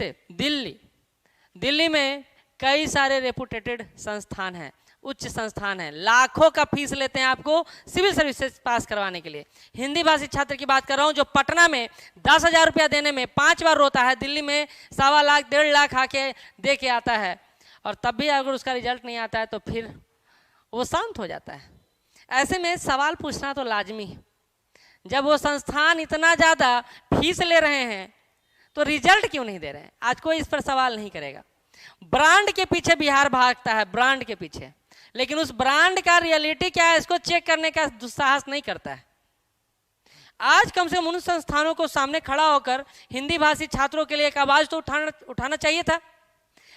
Step Delhi, Delhi में कई सारे रेपुटेटेड संस्थान हैं, उच्च संस्थान है, लाखों का फीस लेते हैं आपको सिविल सर्विसेज पास करवाने के लिए। हिंदी भाषी छात्र की बात कर रहा हूं जो पटना में 10,000 रुपया देने में 5 बार रोता है, दिल्ली में 1.25 लाख 1.5 लाख आके दे के आता है, और तब भी अगर उसका रिजल्ट नहीं आता है तो फिर वो शांत हो जाता है। ऐसे में सवाल पूछना तो लाजमी है, जब वो संस्थान इतना ज़्यादा फीस ले रहे हैं तो रिजल्ट क्यों नहीं दे रहे हैं? आज कोई इस पर सवाल नहीं करेगा। ब्रांड के पीछे बिहार भागता है, ब्रांड के पीछे, लेकिन उस ब्रांड का रियलिटी क्या है इसको चेक करने का दुस्साहस नहीं करता है। आज कम से कम उन संस्थानों को सामने खड़ा होकर हिंदी भाषी छात्रों के लिए एक आवाज तो उठाना चाहिए था।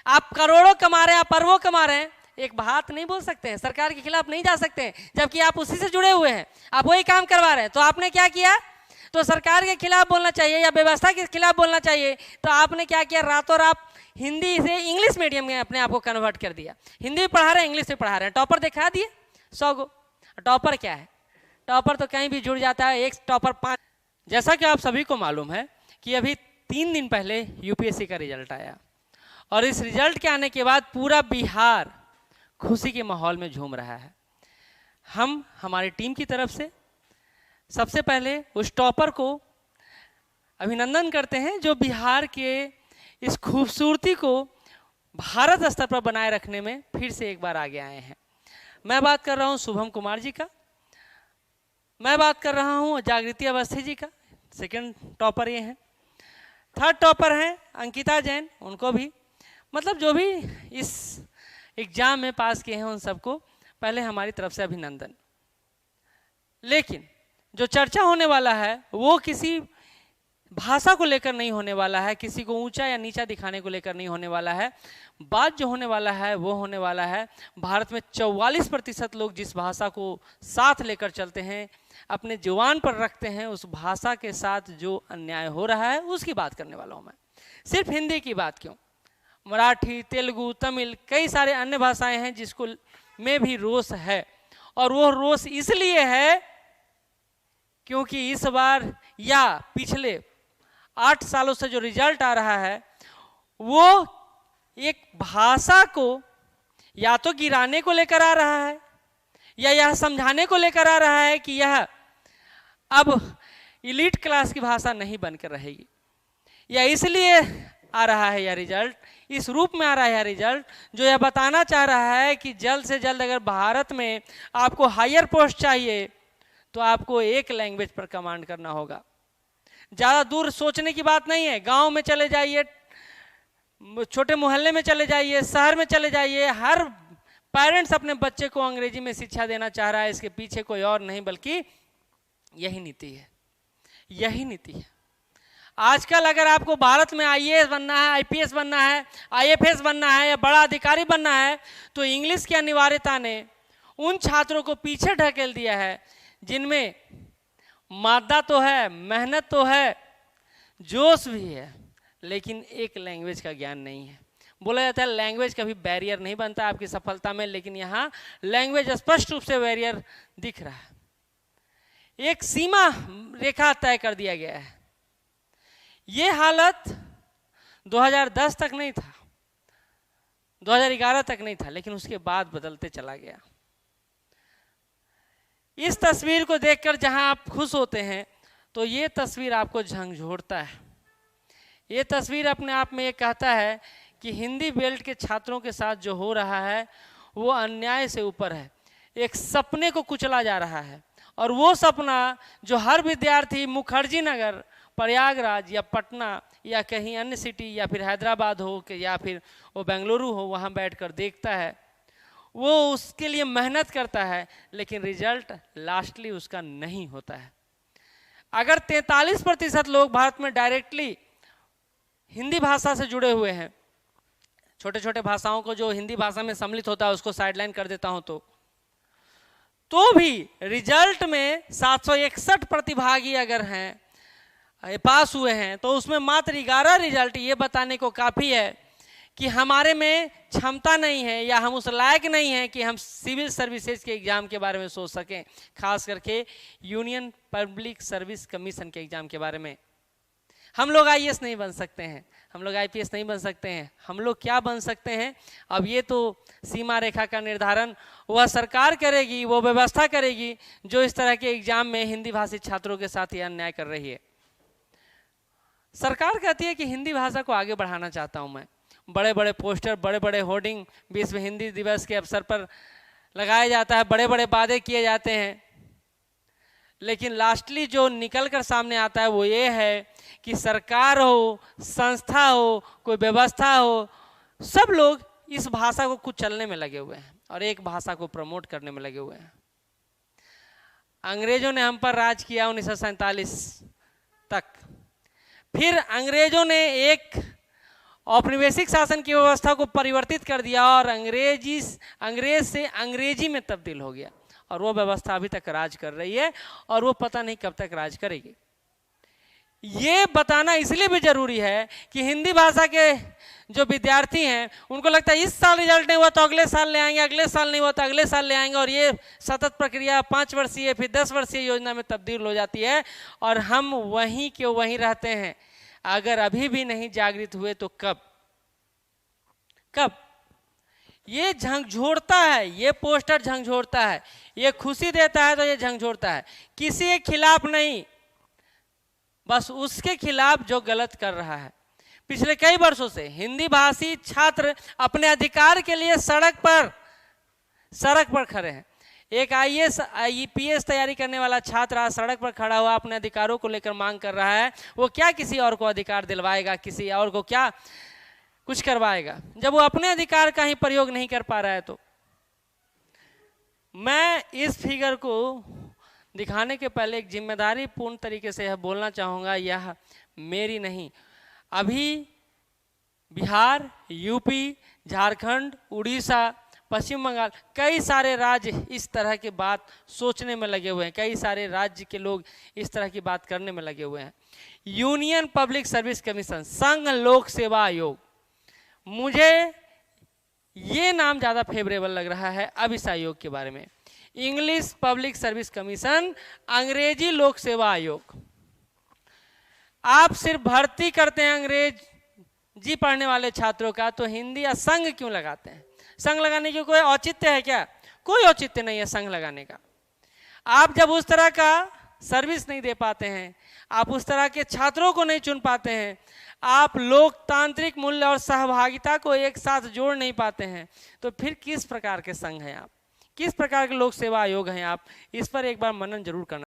आप करोड़ों कमा रहे हैं, आप अरबों कमा रहे हैं, एक बात नहीं बोल सकते हैं, सरकार के खिलाफ नहीं जा सकते हैं, जबकि आप उसी से जुड़े हुए हैं, आप वही काम करवा रहे हैं। तो आपने क्या किया? तो सरकार के खिलाफ बोलना चाहिए या व्यवस्था के खिलाफ बोलना चाहिए। तो आपने क्या किया? रातों रात हिंदी से इंग्लिश मीडियम में अपने आप को कन्वर्ट कर दिया। हिंदी भी पढ़ा रहे हैं, इंग्लिश भी पढ़ा रहे हैं, टॉपर दिखा दिए 100 गो। टॉपर क्या है? टॉपर तो कहीं भी जुड़ जाता है, एक टॉपर 5। जैसा कि आप सभी को मालूम है कि अभी 3 दिन पहले यूपीएससी का रिजल्ट आया, और इस रिजल्ट के आने के बाद पूरा बिहार खुशी के माहौल में झूम रहा है। हम हमारी टीम की तरफ से सबसे पहले उस टॉपर को अभिनंदन करते हैं जो बिहार के इस खूबसूरती को भारत स्तर पर बनाए रखने में फिर से एक बार आगे आए हैं। मैं बात कर रहा हूं शुभम कुमार जी का, मैं बात कर रहा हूं जागृति अवस्थी जी का, सेकंड टॉपर ये हैं। थर्ड टॉपर हैं अंकिता जैन, उनको भी, मतलब जो भी इस एग्जाम में पास किए हैं उन सबको पहले हमारी तरफ से अभिनंदन। लेकिन जो चर्चा होने वाला है वो किसी भाषा को लेकर नहीं होने वाला है, किसी को ऊंचा या नीचा दिखाने को लेकर नहीं होने वाला है। बात जो होने वाला है वो होने वाला है भारत में 44% लोग जिस भाषा को साथ लेकर चलते हैं, अपने जुबान पर रखते हैं, उस भाषा के साथ जो अन्याय हो रहा है उसकी बात करने वाला हूं मैं। सिर्फ हिंदी की बात क्यों, मराठी, तेलुगु, तमिल, कई सारे अन्य भाषाएं हैं जिसको में भी रोष है, और वो रोष इसलिए है क्योंकि इस बार या पिछले 8 सालों से जो रिजल्ट आ रहा है वो एक भाषा को या तो गिराने को लेकर आ रहा है या यह समझाने को लेकर आ रहा है कि यह अब इलीट क्लास की भाषा नहीं बनकर रहेगी, या इसलिए आ रहा है यह रिजल्ट, इस रूप में आ रहा है यह रिजल्ट जो यह बताना चाह रहा है कि जल्द से जल्द अगर भारत में आपको हायर पोस्ट चाहिए तो आपको एक लैंग्वेज पर कमांड करना होगा। ज़्यादा दूर सोचने की बात नहीं है, गांव में चले जाइए, छोटे मोहल्ले में चले जाइए, शहर में चले जाइए, हर पेरेंट्स अपने बच्चे को अंग्रेजी में शिक्षा देना चाह रहा है। इसके पीछे कोई और नहीं बल्कि यही नीति है, यही नीति है। आजकल अगर आपको भारत में आईएएस बनना है, आईपीएस बनना है, आईएफएस बनना है या बड़ा अधिकारी बनना है तो इंग्लिश की अनिवार्यता ने उन छात्रों को पीछे ढकेल दिया है जिनमें मादा तो है, मेहनत तो है, जोश भी है, लेकिन एक लैंग्वेज का ज्ञान नहीं है। बोला जाता है लैंग्वेज कभी बैरियर नहीं बनता आपकी सफलता में, लेकिन यहाँ लैंग्वेज स्पष्ट रूप से बैरियर दिख रहा है। एक सीमा रेखा तय कर दिया गया है। ये हालत 2010 तक नहीं था, 2011 तक नहीं था, लेकिन उसके बाद बदलते चला गया। इस तस्वीर को देखकर जहां आप खुश होते हैं तो ये तस्वीर आपको झंझोड़ता है। ये तस्वीर अपने आप में ये कहता है कि हिंदी बेल्ट के छात्रों के साथ जो हो रहा है वो अन्याय से ऊपर है। एक सपने को कुचला जा रहा है, और वो सपना जो हर विद्यार्थी मुखर्जी नगर, प्रयागराज या पटना या कहीं अन्य सिटी या फिर हैदराबाद हो या फिर वो बेंगलुरु हो वहाँ बैठकर देखता है, वो उसके लिए मेहनत करता है, लेकिन रिजल्ट लास्टली उसका नहीं होता है। अगर 43% लोग भारत में डायरेक्टली हिंदी भाषा से जुड़े हुए हैं, छोटे छोटे भाषाओं को जो हिंदी भाषा में सम्मिलित होता है उसको साइडलाइन कर देता हूं, तो भी रिजल्ट में 761 प्रतिभागी अगर हैं, पास हुए हैं, तो उसमें मात्र 11 रिजल्ट ये बताने को काफ़ी है कि हमारे में क्षमता नहीं है या हम उस लायक नहीं हैं कि हम सिविल सर्विसेज के एग्ज़ाम के बारे में सोच सकें, खास करके यूनियन पब्लिक सर्विस कमीशन के एग्ज़ाम के बारे में। हम लोग आईएएस नहीं बन सकते हैं, हम लोग आईपीएस नहीं बन सकते हैं, हम लोग क्या बन सकते हैं? अब ये तो सीमा रेखा का निर्धारण वह सरकार करेगी, वो व्यवस्था करेगी जो इस तरह के एग्जाम में हिंदी भाषी छात्रों के साथ ये अन्याय कर रही है। सरकार कहती है कि हिंदी भाषा को आगे बढ़ाना चाहता हूं मैं, बड़े बड़े पोस्टर, बड़े बड़े होर्डिंग विश्व हिंदी दिवस के अवसर पर लगाया जाता है, बड़े बड़े वादे किए जाते हैं, लेकिन लास्टली जो निकल कर सामने आता है वो ये है कि सरकार हो, संस्था हो, कोई व्यवस्था हो, सब लोग इस भाषा को कुचलने में लगे हुए हैं और एक भाषा को प्रमोट करने में लगे हुए हैं। अंग्रेजों ने हम पर राज किया 1947 तक, फिर अंग्रेजों ने एक औपनिवेशिक शासन की व्यवस्था को परिवर्तित कर दिया और अंग्रेज से अंग्रेजी में तब्दील हो गया और वो व्यवस्था अभी तक राज कर रही है और वो पता नहीं कब तक राज करेगी। ये बताना इसलिए भी जरूरी है कि हिंदी भाषा के जो विद्यार्थी हैं उनको लगता है इस साल रिजल्ट नहीं हुआ तो अगले साल ले आएंगे, अगले साल नहीं हुआ तो अगले साल ले आएंगे, और ये सतत प्रक्रिया 5 वर्षीय फिर 10 वर्षीय योजना में तब्दील हो जाती है और हम वहीं के वहीं रहते हैं। अगर अभी भी नहीं जागृत हुए तो कब? ये झंझोड़ता है, ये पोस्टर झंझोड़ता है, ये खुशी देता है तो ये झंझोड़ता है, किसी के खिलाफ नहीं, बस उसके खिलाफ जो गलत कर रहा है। पिछले कई वर्षों से हिंदी भाषी छात्र अपने अधिकार के लिए सड़क पर खड़े हैं। एक आईएएस आईपीएस तैयारी करने वाला छात्र आज सड़क पर खड़ा हुआ अपने अधिकारों को लेकर मांग कर रहा है। वो क्या किसी और को अधिकार दिलवाएगा, किसी और को क्या कुछ करवाएगा जब वो अपने अधिकार का ही प्रयोग नहीं कर पा रहा है? तो मैं इस फिगर को दिखाने के पहले एक जिम्मेदारी पूर्ण तरीके से यह बोलना चाहूँगा, यह मेरी नहीं, अभी बिहार, यूपी, झारखंड, उड़ीसा, पश्चिम बंगाल, कई सारे राज्य इस तरह की बात सोचने में लगे हुए हैं, कई सारे राज्य के लोग इस तरह की बात करने में लगे हुए हैं। यूनियन पब्लिक सर्विस कमीशन, संघ लोक सेवा आयोग, मुझे ये नाम ज़्यादा फेवरेबल लग रहा है अब इस आयोग के बारे में। इंग्लिश पब्लिक सर्विस कमीशन, अंग्रेजी लोक सेवा आयोग। आप सिर्फ भर्ती करते हैं अंग्रेजी पढ़ने वाले छात्रों का, तो हिंदी या संघ क्यों लगाते हैं? संघ लगाने की कोई औचित्य है क्या? कोई औचित्य नहीं है संघ लगाने का। आप जब उस तरह का सर्विस नहीं दे पाते हैं, आप उस तरह के छात्रों को नहीं चुन पाते हैं, आप लोकतांत्रिक मूल्य और सहभागिता को एक साथ जोड़ नहीं पाते हैं, तो फिर किस प्रकार के संघ हैं आप, किस प्रकार के लोक सेवा आयोग हैं आप? इस पर एक बार मनन जरूर करना।